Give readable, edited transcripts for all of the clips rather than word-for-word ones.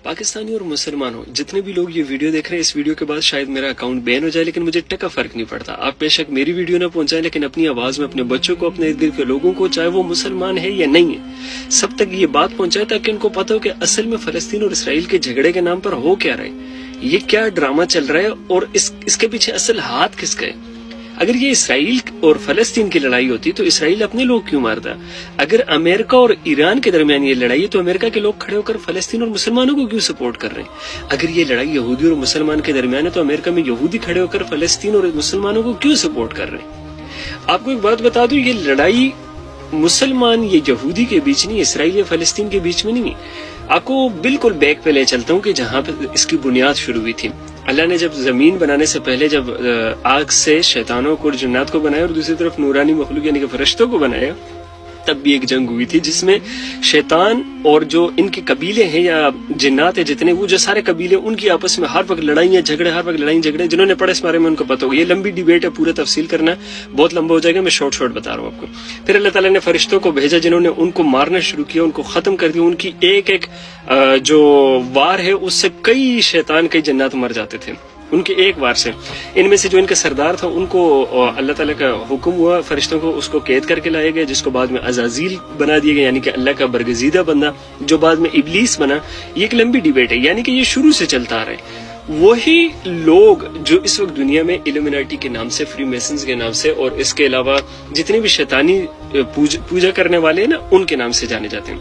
پاکستانی اور مسلمان ہو جتنے بھی لوگ یہ ویڈیو دیکھ رہے ہیں، اس ویڈیو کے بعد شاید میرا اکاؤنٹ بین ہو جائے، لیکن مجھے ٹکا فرق نہیں پڑتا. آپ بے شک میری ویڈیو نہ پہنچائیں، لیکن اپنی آواز میں اپنے بچوں کو، اپنے ارد گرد کے لوگوں کو، چاہے وہ مسلمان ہے یا نہیں ہے، سب تک یہ بات پہنچائے تاکہ ان کو پتہ ہو کہ اصل میں فلسطین اور اسرائیل کے جھگڑے کے نام پر ہو کیا رہے، یہ کیا ڈرامہ چل رہا ہے اور اس کے پیچھے اصل ہاتھ کس کا ہے. اگر یہ اسرائیل اور فلسطین کی لڑائی ہوتی تو اسرائیل اپنے لوگ کیوں مارتا؟ اگر امریکہ اور ایران کے درمیان یہ لڑائی ہے تو امریکہ کے لوگ کھڑے ہو کر فلسطین اور مسلمانوں کو کیوں سپورٹ کر رہے ہیں؟ اگر یہ لڑائی یہودی اور مسلمان کے درمیان ہے تو امریکہ میں یہودی کھڑے ہو کر فلسطین اور مسلمانوں کو کیوں سپورٹ کر رہے ہیں؟ آپ کو ایک بات بتا دوں، یہ لڑائی مسلمان یا یہودی کے بیچ نہیں، اسرائیل یا فلسطین کے بیچ میں نہیں. آپ کو بالکل بیک پہ لے چلتا ہوں کہ جہاں پہ اس کی بنیاد شروع ہوئی تھی. اللہ نے جب زمین بنانے سے پہلے جب آگ سے شیطانوں کو اور جنات کو بنایا اور دوسری طرف نورانی مخلوق یعنی کہ فرشتوں کو بنایا، تب بھی ایک جنگ ہوئی تھی جس میں شیطان اور جو ان کے قبیلے ہیں یا جنات ہیں جتنے، وہ جو سارے قبیلے، ان کی آپس میں ہر وقت لڑائیاں جھگڑے. جنہوں نے پڑھا اس بارے میں ان کو پتہ ہوگا. یہ لمبی ڈیبیٹ ہے، پورا تفصیل کرنا بہت لمبا ہو جائے گا، میں شارٹ بتا رہا ہوں آپ کو. پھر اللہ تعالیٰ نے فرشتوں کو بھیجا جنہوں نے ان کو مارنا شروع کیا، ان کو ختم کر دیا. ان کی ایک جو وار ہے اس سے کئی شیطان، کئی جنات مر جاتے تھے ان کے ایک وار سے. ان میں سے جو ان کا سردار تھا ان کو اللہ تعالیٰ کا حکم ہوا، فرشتوں کو اس کو قید کر کے لایا گیا، جس کو بعد میں عزازیل بنا دیا گیا، یعنی کہ اللہ کا برگزیدہ بندہ، جو بعد میں ابلیس بنا. یہ ایک لمبی ڈیبیٹ ہے، یعنی کہ یہ شروع سے چلتا آ رہا ہے. وہی لوگ جو اس وقت دنیا میں ایلومیناٹی کے نام سے، فری میسنز کے نام سے، اور اس کے علاوہ جتنے بھی شیطانی پوجا کرنے والے ہیں نا، ان کے نام سے جانے جاتے ہیں.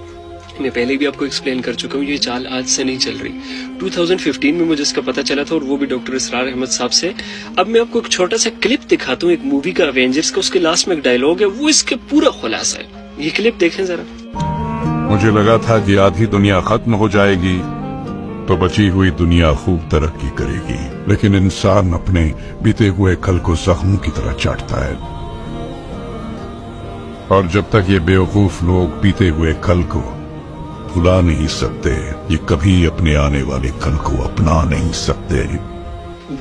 میں پہلے بھی آپ کو ایکسپلین کر چکا ہوں، یہ چال آج سے نہیں چل رہی. 2015 میں مجھے اس کا پتہ چلا تھا، اور وہ بھی ڈاکٹر اسرار احمد صاحب سے. اب میں آپ کو ایک چھوٹا سا کلپ دکھاتا ہوں ایک مووی کا، ایونجرز کا. اس کے لاسٹ میں ایک ڈائلوگ ہے، وہ اس کے پورا خلاصہ ہے. یہ کلپ دیکھیں ذرا. مجھے لگا تھا کہ آدھی دنیا ختم ہو جائے گی تو بچی ہوئی دنیا خوب ترقی کرے گی، لیکن انسان اپنے بیتے ہوئے کل کو زخموں کی طرح چاٹتا ہے، اور جب تک یہ بیوقوف لوگ بیتے ہوئے کل کو بھلا نہیں سکتے، یہ کبھی اپنے آنے والے کل کو اپنا نہیں سکتے.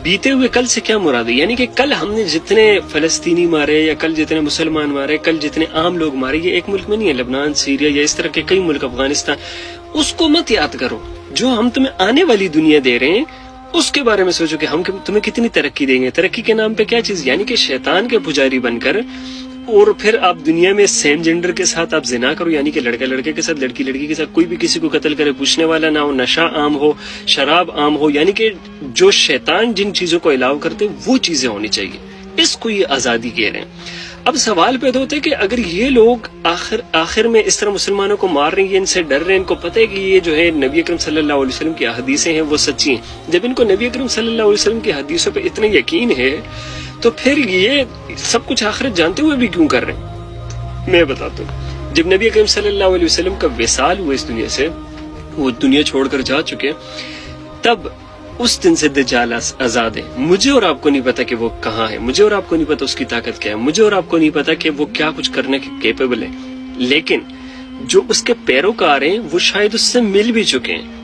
بیتے ہوئے کل سے کیا مراد ہے؟ یعنی کہ کل ہم نے جتنے فلسطینی مارے، یا کل جتنے مسلمان مارے، کل جتنے عام لوگ مارے، یہ ایک ملک میں نہیں ہے، لبنان، سیریا یا اس طرح کے کئی ملک، افغانستان. اس کو مت یاد کرو. جو ہم تمہیں آنے والی دنیا دے رہے ہیں اس کے بارے میں سوچو کہ ہم تمہیں کتنی ترقی دیں گے. ترقی کے نام پہ کیا چیز؟ یعنی کہ شیطان کے پجاری بن کر، اور پھر آپ دنیا میں سیم جینڈر کے ساتھ آپ زنا کرو، یعنی کہ لڑکا لڑکے کے ساتھ، لڑکی لڑکی کے ساتھ، کوئی بھی کسی کو قتل کرے، پوچھنے والا نہ ہو، نشہ عام ہو، شراب عام ہو. یعنی کہ جو شیطان جن چیزوں کو الاؤ کرتے وہ چیزیں ہونی چاہیے. اس کو یہ آزادی کہہ رہے ہیں. اب سوال پیدا ہوتا ہے کہ اگر یہ لوگ آخر میں اس طرح مسلمانوں کو مار رہے ہیں، ان سے ڈر رہے ہیں، ان کو پتہ ہے کہ یہ جو ہے نبی اکرم صلی اللہ علیہ وسلم کی حدیثیں ہیں وہ سچی ہیں، جب ان کو نبی اکرم صلی اللہ علیہ وسلم کی حدیثوں پہ اتنا یقین ہے تو پھر یہ سب کچھ آخرت جانتے ہوئے بھی کیوں کر رہے ہیں؟ میں بتاتا ہوں. جب نبی اکرم صلی اللہ علیہ وسلم کا وصال ہوا اس دنیا سے، وہ دنیا چھوڑ کر جا چکے، تب اس دن سے دجال آزاد ہے. مجھے اور آپ کو نہیں پتا کہ وہ کہاں ہے، مجھے اور آپ کو نہیں پتا اس کی طاقت کیا ہے، مجھے اور آپ کو نہیں پتا کہ وہ کیا کچھ کرنے کے کیپیبل ہے. لیکن جو اس کے پیروکار ہیں وہ شاید اس سے مل بھی چکے ہیں،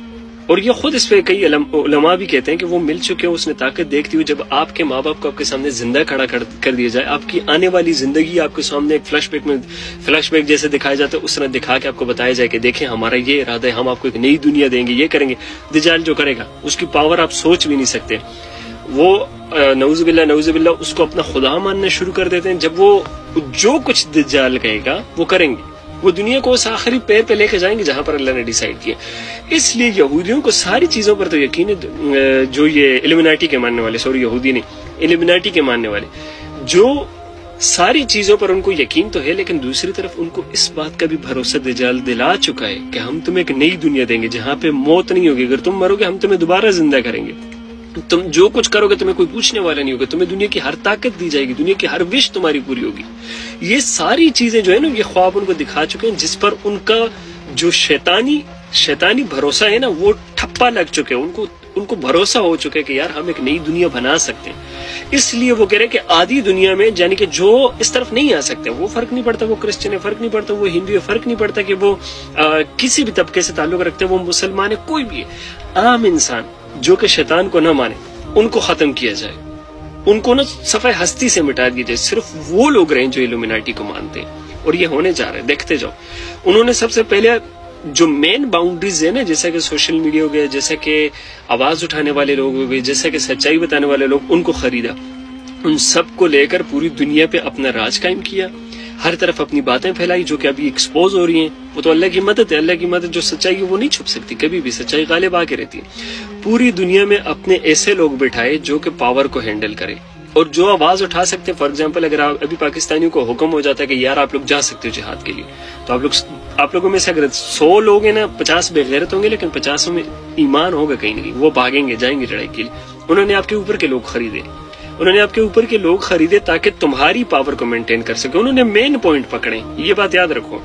اور یہ خود اس پہ کئی علماء بھی کہتے ہیں کہ وہ مل چکے ہیں. اس نے طاقت دیکھتی ہوئی، جب آپ کے ماں باپ کو آپ کے سامنے زندہ کھڑا کر دیا جائے، آپ کی آنے والی زندگی آپ کے سامنے ایک فلیش بیک جیسے دکھایا جاتا ہے، اس طرح دکھا کے آپ کو بتایا جائے کہ دیکھیں ہمارا یہ ارادہ ہے، ہم آپ کو ایک نئی دنیا دیں گے، یہ کریں گے. دجال جو کرے گا اس کی پاور آپ سوچ بھی نہیں سکتے. وہ نعوذ باللہ اس کو اپنا خدا ماننا شروع کر دیتے ہیں. جب وہ جو کچھ دجال کہے گا وہ کریں گے، وہ دنیا کو اس آخری پیر پہ لے کے جائیں گے جہاں پر اللہ نے ڈیسائیڈ کیا. اس لیے یہودیوں کو ساری چیزوں پر تو یقین ہے. جو یہ ایلومیناٹی کے ماننے والے، سوری یہودی نہیں، ایلومیناٹی کے ماننے والے، جو ساری چیزوں پر ان کو یقین تو ہے، لیکن دوسری طرف ان کو اس بات کا بھی بھروسہ دجال دلا چکا ہے کہ ہم تمہیں ایک نئی دنیا دیں گے جہاں پہ موت نہیں ہوگی. اگر تم مرو گے ہم تمہیں دوبارہ زندہ کریں گے. تم جو کچھ کرو گے تمہیں کوئی پوچھنے والا نہیں ہوگا. تمہیں دنیا کی ہر طاقت دی جائے گی، دنیا کی ہر وش تمہاری پوری ہوگی. یہ ساری چیزیں جو ہے نا، یہ خواب ان کو دکھا چکے ہیں، جس پر ان کا جو شیطانی بھروسہ ہے نا وہ ٹھپا لگ چکے ہیں. ان کو بھروسہ ہو چکا ہے کہ یار ہم ایک نئی دنیا بنا سکتے ہیں. اس لیے وہ کہہ رہے ہیں کہ آدھی دنیا میں، یعنی کہ جو اس طرف نہیں آ سکتے، وہ فرق نہیں پڑتا وہ کرسچن ہے، فرق نہیں پڑتا وہ ہندو ہے، فرق نہیں پڑتا کہ وہ کسی بھی طبقے سے تعلق رکھتے ہیں، وہ مسلمان ہے، کوئی بھی ہے، عام انسان جو کہ شیطان کو نہ مانے، ان کو ختم کیا جائے، ان کو نا صفحہ ہستی سے مٹا دیا جائے. صرف وہ لوگ رہیں جو ایلومیناٹی کو مانتے ہیں. اور یہ ہونے جا رہا ہے، دیکھتے جاؤ. انہوں نے سب سے پہلے جو مین باؤنڈریز ہے نا، جیسا کہ سوشل میڈیا ہو گیا، جیسا کہ آواز اٹھانے والے لوگ ہو گئے، جیسا کہ سچائی بتانے والے لوگ، ان کو خریدا، ان سب کو لے کر پوری دنیا پہ اپنا راج قائم کیا، ہر طرف اپنی باتیں پھیلائی جو کہ ابھی ایکسپوز ہو رہی ہیں. وہ تو اللہ کی مدد ہے، اللہ کی مدد جو سچائی ہے وہ نہیں چھپ سکتی کبھی بھی، سچائی غالب آ کے رہتی ہے. پوری دنیا میں اپنے ایسے لوگ بٹھائے جو کہ پاور کو ہینڈل کرے اور جو آواز اٹھا سکتے. فار ایگزامپل اگر ابھی پاکستانیوں کو حکم ہو جاتا ہے کہ یار آپ لوگ جا سکتے ہو جہاد کے لیے، تو آپ لوگوں میں سے اگر 100 لوگ ہیں نا، 50 بے غیرت ہوں گے لیکن 50 میں ایمان ہوگا کہیں نہ کہیں، وہ بھاگیں گے، جائیں گے لڑائی کے لیے. انہوں نے آپ کے اوپر کے لوگ خریدے، انہوں نے آپ کے اوپر کے لوگ خریدے تاکہ تمہاری پاور کو مینٹین کر سکے. انہوں نے مین پوائنٹ پکڑے، یہ بات یاد رکھو.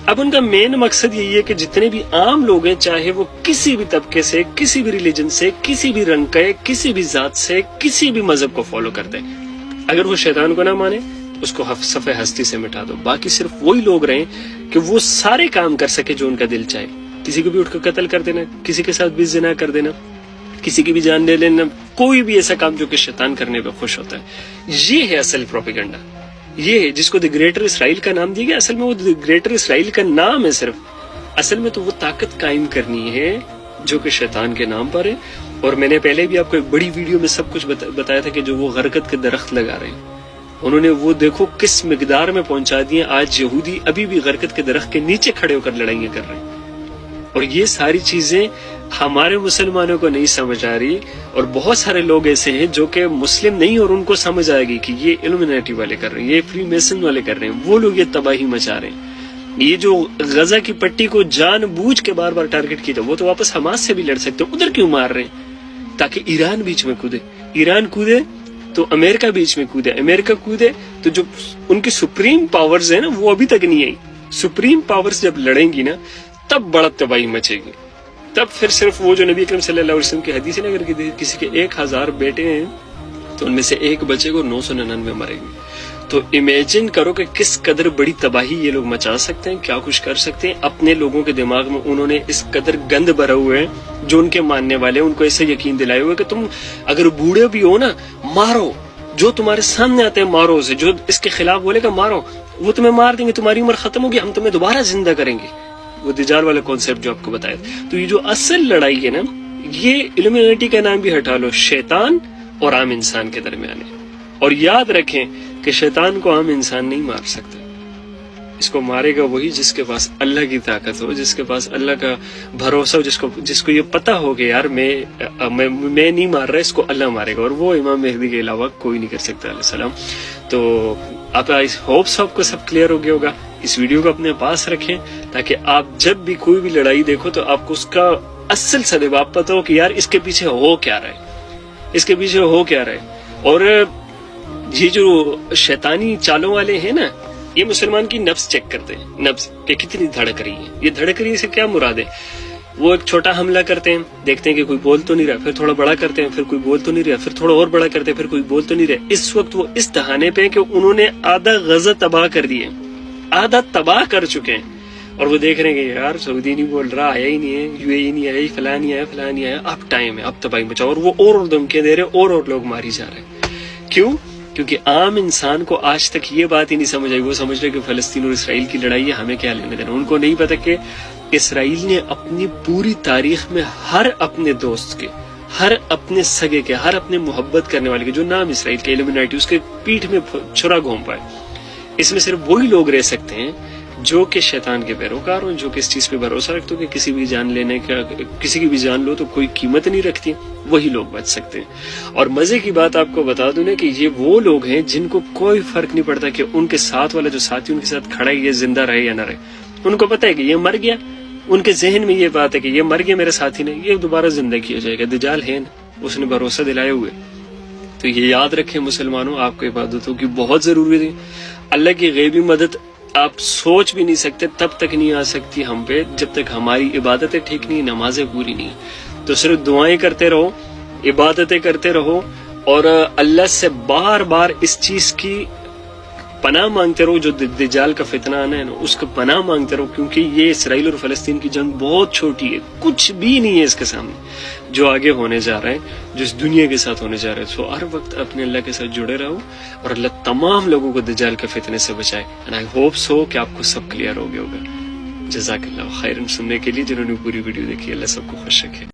اب ان کا مین مقصد یہی ہے کہ جتنے بھی عام لوگ ہیں، چاہے وہ کسی بھی طبقے سے، کسی بھی ریلیجن سے، کسی بھی رنگ کے، کسی بھی ذات سے، کسی بھی مذہب کو فالو کرتے ہیں، اگر وہ شیطان کو نہ مانے اس کو صفحہ ہستی سے مٹا دو. باقی صرف وہی لوگ رہیں کہ وہ سارے کام کر سکے جو ان کا دل چاہے. کسی کو بھی اٹھ کر قتل کر دینا، کسی کے ساتھ بھی زنا کر دینا، کسی کی بھی جان لے لینا، کوئی بھی ایسا کام جو کہ شیطان کرنے پہ خوش ہوتا ہے. یہ ہے اصل پروپیگنڈا، یہ ہے جس کو دی گریٹر اسرائیل کا نام دیا گیا. اصل میں وہ دی گریٹر اسرائیل کا نام ہے صرف، اصل میں تو وہ طاقت قائم کرنی ہے جو کہ شیطان کے نام پر ہے. اور میں نے پہلے بھی آپ کو ایک بڑی ویڈیو میں سب کچھ بتایا تھا کہ جو وہ غرقت کے درخت لگا رہے ہیں، انہوں نے وہ دیکھو کس مقدار میں پہنچا دیے. آج یہودی ابھی بھی غرقت کے درخت کے نیچے کھڑے ہو کر لڑائیاں کر رہے ہیں. اور یہ ساری چیزیں ہمارے مسلمانوں کو نہیں سمجھ آ رہی، اور بہت سارے لوگ ایسے ہیں جو کہ مسلم نہیں اور ان کو سمجھ آئے گی کہ یہ الومناٹی والے کر رہے ہیں، یہ فری میسن والے کر رہے ہیں، وہ لوگ یہ تباہی مچا رہے ہیں. یہ جو غزہ کی پٹی کو جان بوجھ کے بار بار ٹارگٹ کیا، وہ تو واپس حماس سے بھی لڑ سکتے ہیں، ادھر کیوں مار رہے ہیں؟ تاکہ ایران بیچ میں کودے، ایران کودے تو امریکہ بیچ میں کودے، امریکہ کودے تو جو ان کی سپریم پاورز ہیں نا وہ ابھی تک نہیں آئی. سپریم پاورز جب لڑیں گی نا تب بڑا تباہی مچے گی. تب پھر صرف وہ جو نبی اکرم صلی اللہ علیہ وسلم کی حدیث ہے نا، اگر کسی کے 1000 بیٹے ہیں تو ان میں سے ایک بچے کو 999 مرے گی. تو امیجن کرو کہ کس قدر بڑی تباہی یہ لوگ مچا سکتے ہیں، کیا کچھ کر سکتے ہیں. اپنے لوگوں کے دماغ میں انہوں نے اس قدر گند بھرا ہوئے ہیں، جو ان کے ماننے والے ہیں ان کو ایسے یقین دلائے ہوئے کہ تم اگر بوڑھے بھی ہو نا مارو، جو تمہارے سامنے آتے ہیں مارو اسے، جو اس کے خلاف بولے گا مارو، وہ تمہیں مار دیں گے، تمہاری عمر ختم ہوگی، ہم تمہیں دوبارہ زندہ کریں گے. وہ دجال والا کانسیپٹ جو آپ کو بتایا. تو یہ جو اصل لڑائی ہے نا، یہ الومینٹی کا نام بھی ہٹا لو، شیطان اور عام انسان کے درمیان ہے. اور یاد رکھیں کہ شیطان کو عام انسان نہیں مار سکتا، اس کو مارے گا وہی جس کے پاس اللہ کی طاقت ہو، جس کے پاس اللہ کا بھروسہ ہو، جس کو یہ پتا ہو کہ یار میں نہیں مار رہا، اس کو اللہ مارے گا. اور وہ امام مہدی کے علاوہ کوئی نہیں کر سکتا علیہ السلام. تو آپ ہوپس آپ کو سب کلیئر ہو گیا ہوگا. اس ویڈیو کو اپنے پاس رکھیں تاکہ آپ جب بھی کوئی بھی لڑائی دیکھو تو آپ کو اس کا اصل سبب آپ پتہ ہو کہ یار اس کے پیچھے ہو کیا رہا ہے، اس کے پیچھے ہو کیا رہا ہے. اور یہ جو شیطانی چالوں والے ہیں نا، یہ مسلمان کی نفس چیک کرتے ہیں، نفس کہ کتنی دھڑک رہی ہے. یہ دھڑک رہی سے کیا مراد ہے؟ وہ ایک چھوٹا حملہ کرتے ہیں، دیکھتے ہیں کہ کوئی بول تو نہیں رہا، پھر تھوڑا بڑا کرتے ہیں، پھر کوئی بول تو نہیں رہا، پھر تھوڑا اور بڑا کرتے ہیں، پھر کوئی بول تو نہیں رہا. اس وقت وہ اس دہانے پہ کہ انہوں نے آدھا غزہ تباہ کر دیے، آدھا تباہ کر چکے ہیں. اور وہ دیکھ رہے ہیں کہ یار سعودی نہیں بول رہا، آیا ہی نہیں ہے، یو اے ای نہیں آیا، فلاں نہیں آیا، فلاں نہیں آیا، اب ٹائم ہے، اب تباہی مچاؤ. اور وہ اور دھمکیاں دے رہے، اور لوگ ماری جا رہے ہیں. کیوں؟ کیونکہ عام انسان کو آج تک یہ بات ہی نہیں سمجھ آئی. وہ سمجھ رہے کہ فلسطین اور اسرائیل کی لڑائی ہے، ہمیں کیا لینا دینا. ان کو نہیں پتا کہ اسرائیل نے اپنی پوری تاریخ میں ہر اپنے دوست کے، ہر اپنے سگے کے، ہر اپنے محبت کرنے والے کے جو نام اسرائیل کے الومناٹی، اس کے پیٹھ میں چھرا گھونپا ہے. اس میں صرف وہی لوگ رہ سکتے ہیں جو کہ شیطان کے پیروکار ہوں، جو کہ اس چیز پہ بھروسہ رکھتے ہو کہ کسی بھی جان لینے کا، کسی کی بھی جان لو تو کوئی قیمت نہیں رکھتی، وہی لوگ بچ سکتے ہیں. اور مزے کی بات آپ کو بتا دوں نا کہ یہ وہ لوگ ہیں جن کو کوئی فرق نہیں پڑتا کہ ان کے ساتھ والا جو ساتھی ان کے ساتھ کھڑا ہے یہ زندہ رہے یا نہ رہے. ان کو پتا ہے کہ یہ مر گیا، ان کے ذہن میں یہ بات ہے کہ یہ مر گیا میرے ساتھی نے، یہ دوبارہ زندہ کیا جائے گا. دجال ہے نا، اس نے بھروسہ دلائے ہوئے. تو یہ یاد رکھیں مسلمانوں، آپ کو عبادتوں کی بہت ضروری ہے. اللہ کی غیبی مدد آپ سوچ بھی نہیں سکتے، تب تک نہیں آ سکتی ہم پہ جب تک ہماری عبادتیں ٹھیک نہیں، نمازیں پوری نہیں. تو صرف دعائیں کرتے رہو، عبادتیں کرتے رہو، اور اللہ سے بار بار اس چیز کی پناہ مانگتے رہو. جو دجال کا فتنہ آنا ہے نا، اس کا پناہ مانگتے رہو، کیونکہ یہ اسرائیل اور فلسطین کی جنگ بہت چھوٹی ہے، کچھ بھی نہیں ہے اس کے سامنے جو آگے ہونے جا رہا ہے، جو اس دنیا کے ساتھ ہونے جا رہا ہے. سو ہر وقت اپنے اللہ کے ساتھ جڑے رہو، اور اللہ تمام لوگوں کو دجال کے فتنے سے بچائے. اینڈ آئی ہوپ سو کہ آپ کو سب کلیئر ہو گیا ہوگا. جزاک اللہ خیرن سننے کے لیے جنہوں نے پوری ویڈیو دیکھی. اللہ سب کو خوش رکھے.